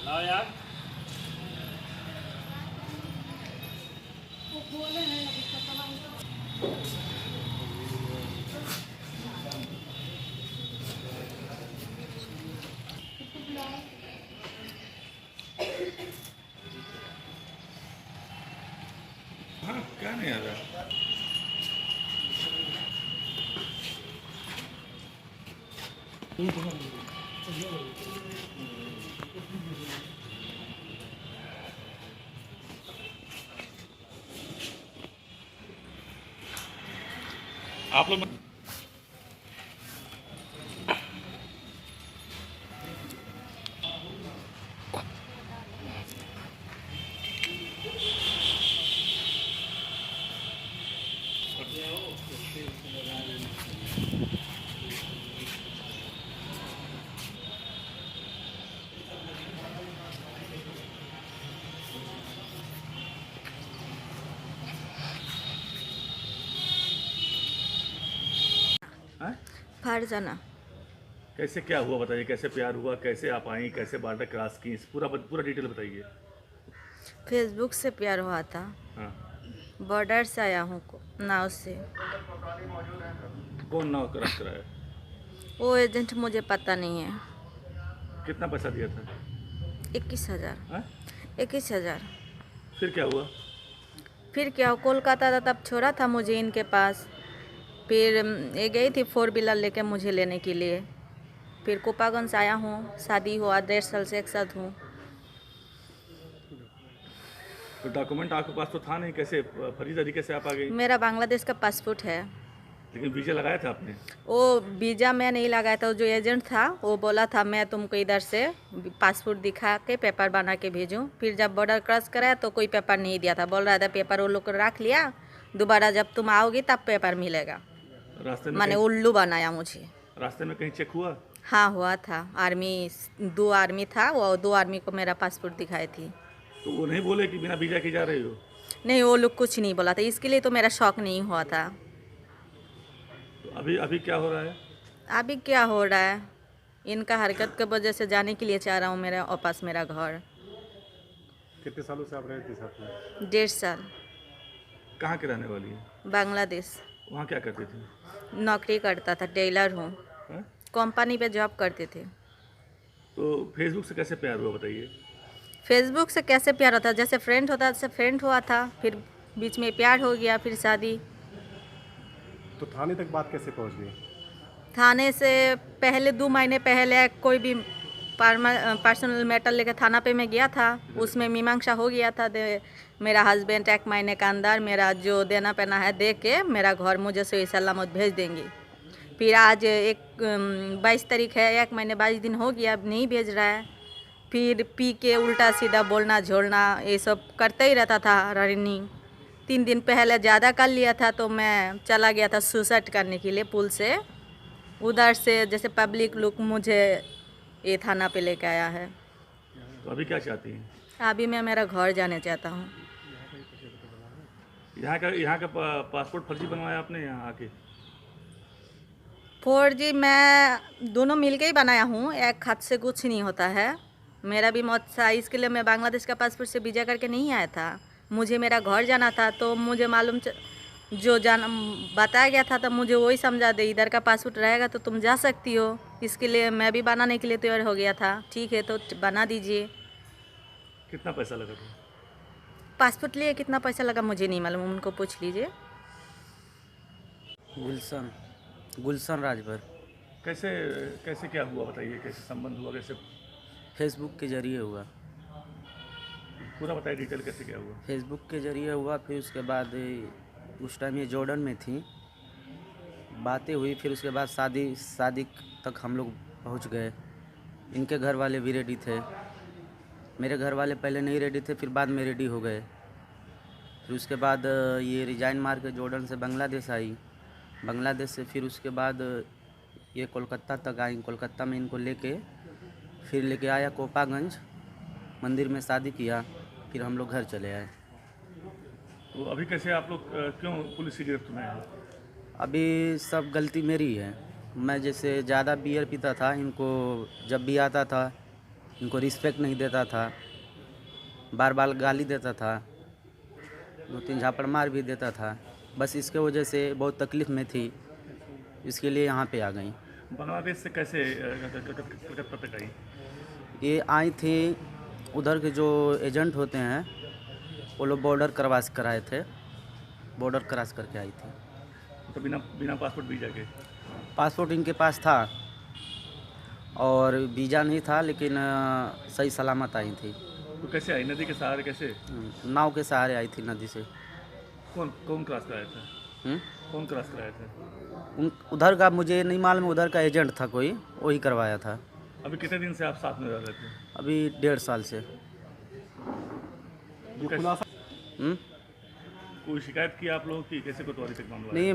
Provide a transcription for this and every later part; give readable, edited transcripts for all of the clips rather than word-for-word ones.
लाओ यार। हाँ, क्या नहीं आ रहा। आप लोग हैं? फरजाना। कैसे क्या हुआ बताइए, कैसे प्यार हुआ, कैसे आप आई, कैसे बॉर्डर क्रॉस की, पूरा डिटेल बताइए। फेसबुक से प्यार हुआ था। हाँ। बॉर्डर से आया हूँ नाव से। कौन नाव क्रॉस कराया? वो एजेंट मुझे पता नहीं है। कितना पैसा दिया था? 21,000। हैं? 21,000। फिर क्या हुआ? फिर क्या हो, कोलकाता था तब छोड़ा था मुझे इनके पास। फिर ये गई थी 4 व्हीलर लेके मुझे लेने के लिए। फिर कोपागंज आया हूँ, शादी हुआ, 1.5 साल से एक साथ हूँ। तो डॉक्यूमेंट आपके पास तो था नहीं, कैसे फर्जी तरीके से आप आ गई? मेरा बांग्लादेश का पासपोर्ट है। लेकिन वीजा लगाया था आपने? वो वीज़ा मैं नहीं लगाया था, जो एजेंट था वो बोला था मैं तुमको इधर से पासपोर्ट दिखा के पेपर बना के भेजूं। फिर जब बॉर्डर क्रॉस कराया तो कोई पेपर नहीं दिया था, बोल रहा था पेपर वो लोग को रख लिया, दोबारा जब तुम आओगी तब पेपर मिलेगा। रास्ते में मैंने कहीं उल्लू बनाया मुझे। रास्ते में कहीं चेक हुआ? हाँ हुआ था, आर्मी 2 आर्मी था, वो 2 आर्मी को मेरा पासपोर्ट दिखाई थी। तो वो नहीं बोले कि बिना वीजा के जा रही हो? नहीं, वो लोग कुछ नहीं बोला था, इसके लिए तो मेरा शौक नहीं हुआ था। तो अभी अभी क्या हो रहा है? अभी क्या हो रहा है, इनका हरकत की वजह से जाने के लिए चाह रहा हूँ मेरा वापस मेरा घर। कितने सालों से आप रहे थे साथ में? 1.5 साल। कहाँ के रहने वाली है? बांग्लादेश। वहाँ क्या करती थी? नौकरी करता था, टेलर हूँ। हैं? कंपनी पे जॉब करते थे। तो फेसबुक से कैसे प्यार हुआ बताइए? फेसबुक से कैसे प्यार होता, जैसे फ्रेंड होता जैसे फ्रेंड हुआ था, फिर बीच में प्यार हो गया, फिर शादी। तो थाने तक बात कैसे पहुंच गई? थाने से पहले 2 महीने पहले कोई भी पर्सनल मैटर लेकर थाना पे मैं गया था, उसमें मीमांसा हो गया था। मेरा हस्बैंड 1 महीने का अंदर मेरा जो देना पैना है दे के मेरा घर मुझे सही सलामत भेज देंगे। फिर आज 22 तारीख है, 1 महीने 22 दिन हो गया, अब नहीं भेज रहा है। फिर पी के उल्टा सीधा बोलना झोलना ये सब करता ही रहता था रनिंग। 3 दिन पहले ज़्यादा कर लिया था तो मैं चला गया था सुसाइड करने के लिए पुल से। उधर से जैसे पब्लिक लोग मुझे ये थाना पे लेके आया है। तो अभी क्या चाहती हैं? अभी मैं मेरा घर जाने चाहता हूँ। यहाँ का पासपोर्ट फर्जी बनवाया आपने यहाँ आके? 4G मैं दोनों मिलके ही बनाया हूँ, एक हाथ से कुछ नहीं होता है। मेरा भी मौत था, इसके लिए मैं बांग्लादेश का पासपोर्ट से वीज़ा करके नहीं आया था। मुझे मेरा घर जाना था तो मुझे मालूम जो जाना बताया गया था तो मुझे वही समझा दे, इधर का पासपोर्ट रहेगा तो तुम जा सकती हो। इसके लिए मैं भी बनाने के लिए तैयार हो गया था। ठीक है तो बना दीजिए। कितना पैसा लगा था? पासपोर्ट लिए कितना पैसा लगा मुझे नहीं मालूम, उनको पूछ लीजिए। गुलशन राजभर। कैसे कैसे क्या हुआ बताइए, कैसे संबंध हुआ, कैसे? फेसबुक के ज़रिए हुआ। पूरा बताइए डिटेल, कैसे क्या हुआ? फेसबुक के ज़रिए हुआ, फिर उसके बाद उस टाइम ये जॉर्डन में थी, बातें हुई, फिर उसके बाद शादी तक हम लोग पहुंच गए। इनके घर वाले भी रेडी थे, मेरे घर वाले पहले नहीं रेडी थे, फिर बाद में रेडी हो गए। फिर उसके बाद ये रिजाइन मार के जॉर्डन से बांग्लादेश आई, बांग्लादेश से फिर उसके बाद ये कोलकाता तक आई। कोलकाता में इनको फिर लेके आया कोपागंज, मंदिर में शादी किया, फिर हम लोग घर चले आए। तो अभी कैसे आप लोग क्यों पुलिस की गिरफ्त में हैं? अभी सब गलती मेरी है। मैं जैसे ज़्यादा बियर पीता था, इनको जब भी आता था इनको रिस्पेक्ट नहीं देता था, बार बार गाली देता था, 2-3 झापड़ मार भी देता था। बस इसके वजह से बहुत तकलीफ़ में थी, इसके लिए यहाँ पे आ गई। बांग्लादेश से कैसे कलकत्ता तक आई? ये आई थी, उधर के जो एजेंट होते हैं वो लोग बॉर्डर क्रॉस कराए थे, बॉर्डर क्रॉस करके आई थी। तो बिना बिना पासपोर्ट वीज़ा के? पासपोर्ट इनके पास था और वीज़ा नहीं था, लेकिन सही सलामत आई थी। तो कैसे आई? नदी के सहारे कैसे? नाव के सहारे आई थी नदी से। कौन कौन क्रॉस कराया था? कौन क्रॉस कराया था? उधर का मुझे नहीं मालूम, उधर का एजेंट था कोई, वही करवाया था। अभी कितने दिन से आप साथ में रह रहे थे? अभी 1.5 साल से। जो खुलासा कोई शिकायत की आप लोगों की? कैसे कोतवाली तक मामला? नहीं,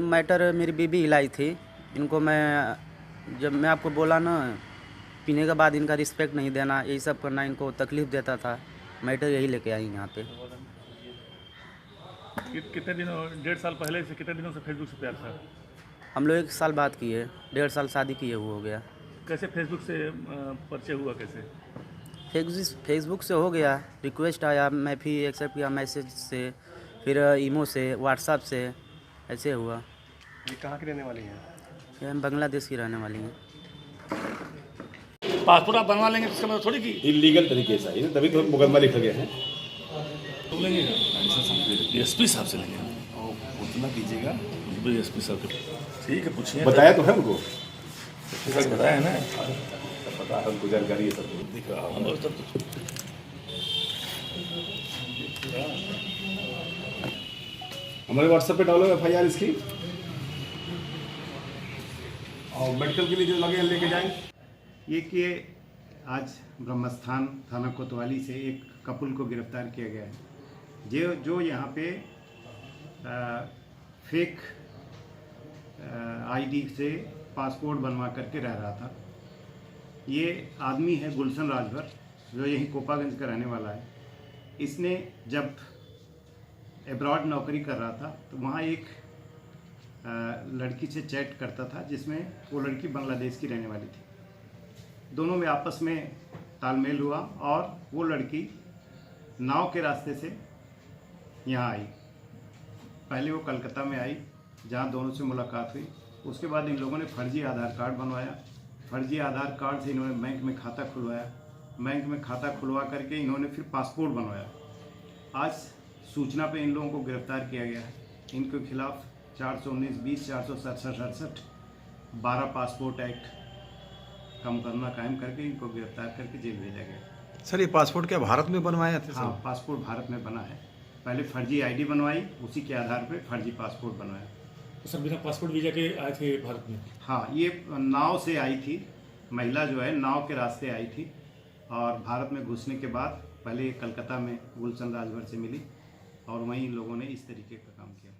मैटर मेरी बीबी हिलाई थी इनको। जब मैं आपको बोला ना, पीने के बाद इनका रिस्पेक्ट नहीं देना, यही सब करना, इनको तकलीफ़ देता था। मैटर यही लेके आई यहाँ पे। कितने दिनों, 1.5 साल पहले से कितने दिनों से फेसबुक से प्यार था? हम लोग 1 साल बात किए, 1.5 साल शादी किए हुए हो गया। कैसे फेसबुक से परिचय हुआ? कैसे? फेसबुक से हो गया, रिक्वेस्ट आया, मैं भी एक्सेप्ट किया, मैसेज से, फिर ईमो से, व्हाट्सएप से, ऐसे हुआ। ये कहाँ की रहने वाली हैं? ये हम बांग्लादेश की रहने वाली हैं। पासपोर्ट आप बनवा लेंगे इसका मतलब थोड़ी कि इलीगल तरीके से आई है, तभी तो मुकदमा लिखा गया है। एसपी साहब से लेंगे। उतना कीजिएगा, एसपी साहब के ठीक है, पूछिए। बताया तो है उनको, बताया है ना, पता है हमको, जानकारी है सब दिख रहा हूँ। हमारे व्हाट्सएप पे डालो FIR इसकी, और मेडिकल के लिए जो लगे लेके जाएंगे। ये कि आज ब्रह्मस्थान थाना कोतवाली से एक कपल को गिरफ्तार किया गया है, जो यहाँ पे फेक आईडी से पासपोर्ट बनवा करके रह रहा था। ये आदमी है गुलशन राजभर, जो यहीं कोपागंज का रहने वाला है। इसने जब एब्रॉड नौकरी कर रहा था तो वहाँ एक लड़की से चैट करता था, जिसमें वो लड़की बांग्लादेश की रहने वाली थी। दोनों में आपस में तालमेल हुआ और वो लड़की नाव के रास्ते से यहाँ आई। पहले वो कलकत्ता में आई, जहाँ दोनों से मुलाकात हुई। उसके बाद इन लोगों ने फर्जी आधार कार्ड बनवाया। फर्जी आधार कार्ड से इन्होंने बैंक में खाता खुलवाया। बैंक में खाता खुलवा करके इन्होंने फिर पासपोर्ट बनवाया। आज सूचना पे इन लोगों को गिरफ्तार किया गया है। इनके खिलाफ 419-20, 467-68, 12 पासपोर्ट एक्ट का मुकदमा कायम करके इनको गिरफ्तार करके जेल भेजा गया। सर, ये पासपोर्ट क्या भारत में बनवाया था? हाँ, पासपोर्ट भारत में बना है। पहले फर्जी आईडी बनवाई, उसी के आधार पे फर्जी पासपोर्ट बनवाया। तो सर बिना पासपोर्ट वीज़ा के आए थे भारत में? हाँ, ये नाव से आई थी, महिला जो है नाव के रास्ते आई थी, और भारत में घुसने के बाद पहले कलकत्ता में गुलशन राजभर से मिली और वहीं लोगों ने इस तरीके का काम किया।